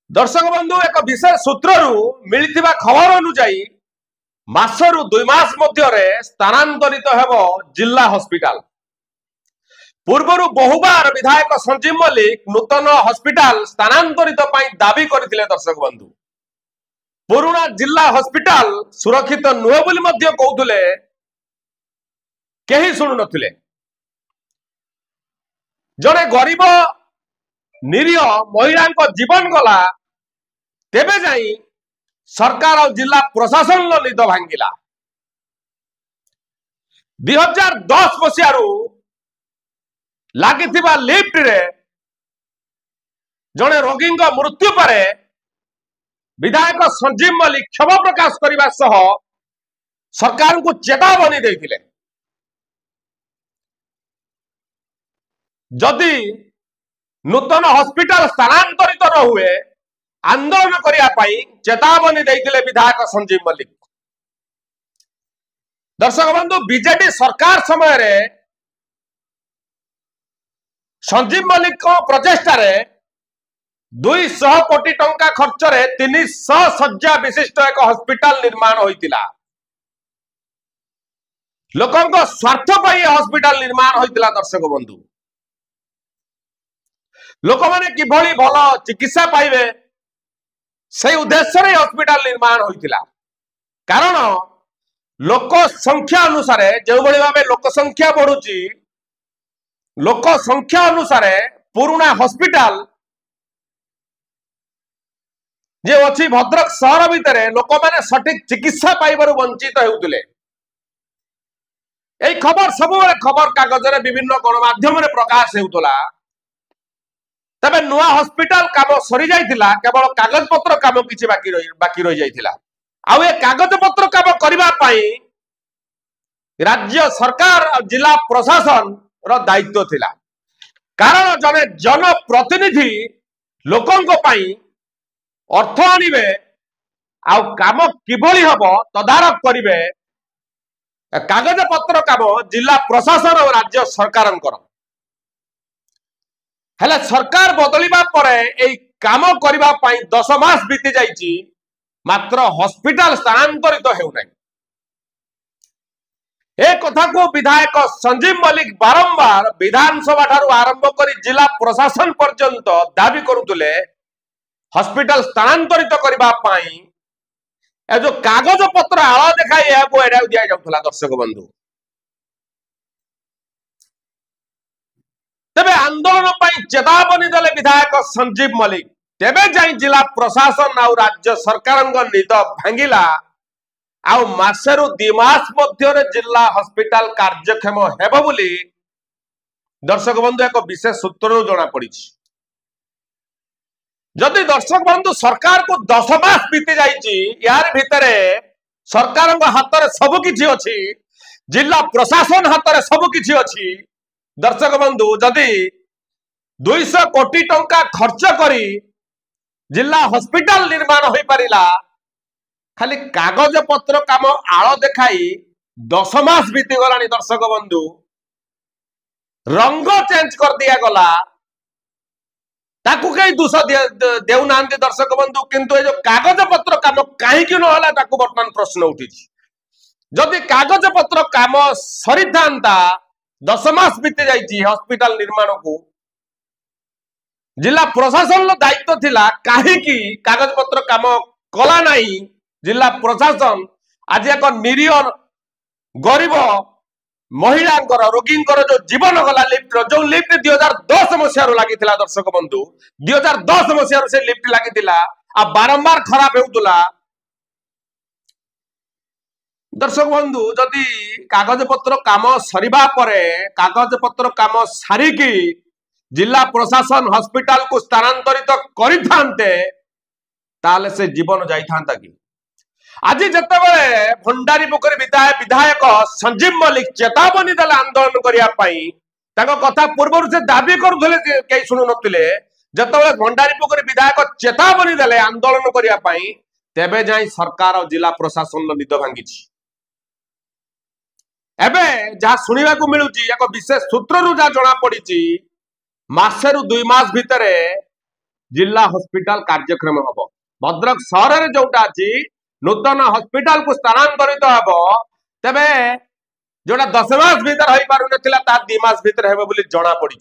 दर्शक बंधु एक विशेष सूत्र मिलता खबर अनुजाई मासरु 2 मास मध्य स्थानांतरित हेबो जिला हॉस्पिटल। पूर्वर बहुबार विधायक संजीव मल्लिक नूतन हॉस्पिटल स्थानांतरित दाबी करथिले। दर्शक बंधु पुराना जिला हॉस्पिटल सुरक्षित नुहे बोली मध्य कहउथले, केही सुनु नथिले। जने गरीब निरीह महिला जीवन गला तेबे जाई सरकार और जिला प्रशासन निद भांगिला। 2010 मसीह लगी लिफ्ट रे जड़े रोगी मृत्यु पर विधायक संजीव मल्लिक क्षोभ प्रकाश करने सह सरकार को चेतावनी देते। जदि नूतन हॉस्पिटल स्थानांतरित न हुए आंदोलन करने चेतावनी देते विधायक संजीव मल्लिक। दर्शक बंधु बीजेडी सरकार समय रे संजीव मल्लिक प्रचेष्टा 200 कोटी टंका खर्च रे 300 शज्या विशिष्ट एक हॉस्पिटल निर्माण होइतिला। लोकंको स्वार्थ पाई हॉस्पिटल निर्माण होइतिला। दर्शक बंधु लोक माने किभली भल चिकित्सा पाइबे से उद्देश्य रे हॉस्पिटल निर्माण होइतिला। कारण लोक संख्या अनुसार जो भली भाबे लोक संख्या बढ़ुची, लोक संख्या अनुसार पुराना हॉस्पिटल जे अछि भद्रक शहर भितर लोक माने सठिक चिकित्सा पाइबारु वंचित हेउतिले। एई खबर सब खबर कागज रे विभिन्न गणमाध्यम रे प्रकाश हेउतला। तबे नुआ हॉस्पिटल काम सरी जाइतिला, केवल कागज पत्र काम किछि बाकी रहि जाइतिला। आउ ए कागज पत्र काम करिबा पई राज्य सरकार और जिला प्रशासन रो दायित्व थिला। कारण जने जनप्रतिनिधि लोकंको पई अर्थ आनिबे आउ काम किभली हबो तदारक करिवे, कागज पत्र काम जिला प्रशासन और राज्य सरकारंकर। हेले सरकार बदलिबा परे एई काम करिबा पई 10 मास बीती जाइछि, मात्र हॉस्पिटल स्थानांतरित हेउ नै। ए कथा को विधायक संजीव मल्लिक बारंबार विधानसभा ठारू आरंभ करी जिला प्रशासन पर्यंत दाबी करुतले हॉस्पिटल स्थानांतरित करबा पई ए जो कागज पत्र आळ देखाई एको एडा दिया जाउतला। दर्शक बंधु तबे आंदोलन पई चेतावनी देले विधायक संजीव मल्लिक। तेबे जाई जिला प्रशासन और राज्य सरकार निद भांगिला। आउ मासेरु 2 मास मध्य जिला हॉस्पिटल कार्यक्षम हेबो बोली दर्शक बंधु एक विशेष सूत्र जना पड़ी। जदि दर्शक बंधु सरकार को 10 मास बीती जाइछि, यार भितरे सरकार हाथ में सब किछि अछि, जिला प्रशासन हाथ में सब किछि अछि। दर्शक बंधु जदि 200 कोटी टंका खर्च करी जिला हॉस्पिटल निर्माण हो पारिला, खाली कागज पत्र काम आळ देखाई 10 मास बीती गलानी। दर्शक बंधु रंग चेंज कर दिया गला, ताकू कई दोष देउ नांती। दर्शक बंधु किंतु ए जो कागज पत्र काम काहे कि न होला ताकू वर्तमान प्रश्न उठिछि। जदि कागज पत्र काम सरी थांता 10 मास बीती जाइछि हॉस्पिटल निर्माण को, जिला प्रशासन दायित्व थिला, काहे कि कागज पत्र काम कला नाही जिला प्रशासन। आज एक निरीह गरीब महिला रोगी जो जीवन गला लिफ्ट जो लिफ्ट 2010 मसीह लगी। दर्शक बंधु 2010 मसीह से लिफ्ट लगी आ बारंबार खराब होउतला। दर्शक बंधु जदि कागज पत्र काम सरीबा परे कागज पत्र काम सारिकी जिला प्रशासन हॉस्पिटल को स्थानांतरित करिथांते ताले से जीवन जाइथांता कि। आज जितेबाला भंडारी पोखरी विधायक संजीव मल्लिक चेतावनी देला आंदोलन करने कथा पूर्व से दाबी करुले कई शुणु नथिले। जितेबाला भंडारी पोखरी विधायक चेतावनी देले आंदोलन करने तेबे जाई सरकार और जिला प्रशासन निद भांगी। एबे जहाँ शुणा मिलूची एक विशेष सूत्र जहाँ जना पड़ी मासेरु 2 मास भितर जिला हॉस्पिटल कार्यक्रम हम भद्रक सहर में जोटा अच्छी नूतन हॉस्पिटल को स्थानांतरित हम तेबे जोटा 10 मास भीतर हो पार 2 मास भीतर जना पड़ी।